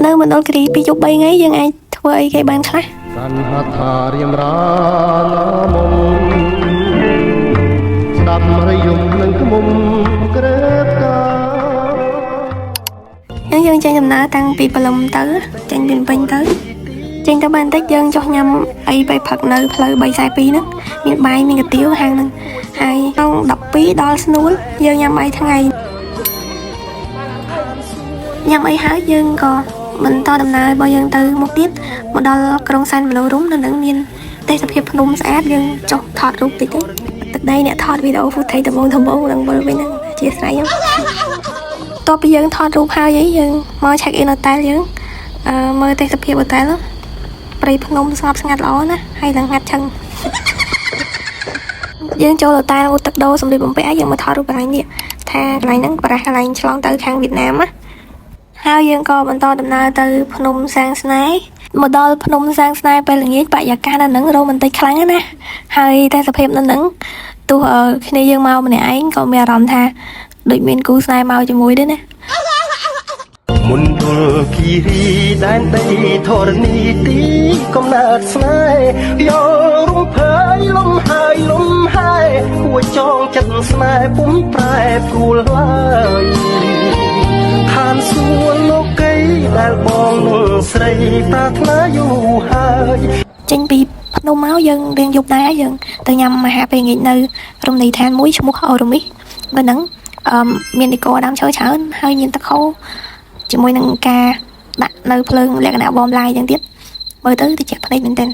នៅមណ្ឌលគិរី2 យប់ 3 ថ្ងៃយើងអាចធ្វើអីគេបានខ្លះសន្និដ្ឋារៀមរាមុំស្ដាប់រយំនឹងក្មុំក្រេបកាយើងចេញដំណើរតាំងពីព្រលឹមទៅចេញពីពេញទៅចេញទៅបានតិចយើងចុះញ៉ាំអីបែបផឹកនៅផ្លូវ342ហ្នឹងមានបាយមានកាទៀវហាងហ្នឹងហើយម៉ោង12ដល់ស្នួលយើងញ៉ាំអីថ្ងៃញ៉ាំអីហើយយើងក៏បន្តដំណើររបស់យើងទៅមុខទៀតមកដល់ក្រុងសែនមនោរម្យនៅនឹងមានទេសភាពភ្នំស្អាតយើងចុះថតរូបតិចទៅទឹកដីអ្នកថតវីដេអូ footage ដំបូងនឹងវិលវិញហ្នឹងអធិស្ឋានខ្ញុំតបពីយើងថតរូបហើយយើងមក check in hotel យើងមើលទេសភាព hotel ព្រៃភ្នំស្ងប់ស្ងាត់ល្អណាស់ហើយឡើងហាត់ឆឹងយើងចូល hotel ឧទឹកដោសម្លៀកបំពាក់យើងមកថតរូបកន្លែងនេះថាកន្លែងហ្នឹងប្រហែលកន្លែងឆ្លងទៅខាងវៀតណាមណាហើយយើងក៏បន្តដំណើរទៅភ្នំសាងស្នេហ៍មកដល់ភ្នំសាងស្នេហ៍ពេលល្ងាចបរិយាកាសនៅហ្នឹងរ៉ូមែនទិកខ្លាំងណាស់ហើយទេសភាពនៅហ្នឹងទោះគ្នាយើងមកម្នាក់ឯងក៏មានអារម្មណ៍ថាដូចមានគូស្នេហ៍មកជាមួយដែរណាមណ្ឌលគិរីដែនដីធរណីទីកំណើតស្នេហ៍យករំភើយលំហើយលំហើយគួចចងចិត្តស្នេហ៍ពុំប្រែព្រួលឡើយឋានសួគ៌លោកីដែលបងនឹងស្រីប្រាថ្នាយូរហើយចេញពីភ្នំមកយើងរៀងយប់ដែរយើងទៅញ៉ាំអាហារពេលល្ងាចនៅរមណីយដ្ឋានមួយឈ្មោះអូរ៉ូមីសនៅហ្នឹងមានដេក័រដើមឈើច្រើនហើយមានទឹកហូរជាមួយនឹងការដាក់នៅភ្លើងលក្ខណៈបមឡាយយ៉ាងទៀតមើលទៅតិចភ្នែកមែនទែន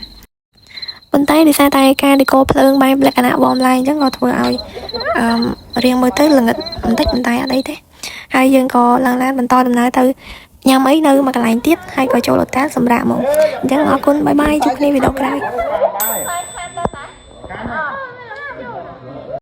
ប៉ុន្តែដោយសារតែការដេក័រភ្លើងបែបលក្ខណៈបមឡាយអញ្ចឹងក៏ធ្វើឲ្យរៀងមើលទៅល្ងឹតបន្តិចប៉ុន្តែអត់អីទេហើយយើងក៏ឡើងឡានបន្តដំណើរទៅញ៉ាំអីនៅមួយកន្លែងទៀតហើយក៏ចូលហូតែលសម្រាប់មកអញ្ចឹងអរគុណបាយបាយជួបគ្នាវីដេអូក្រោយ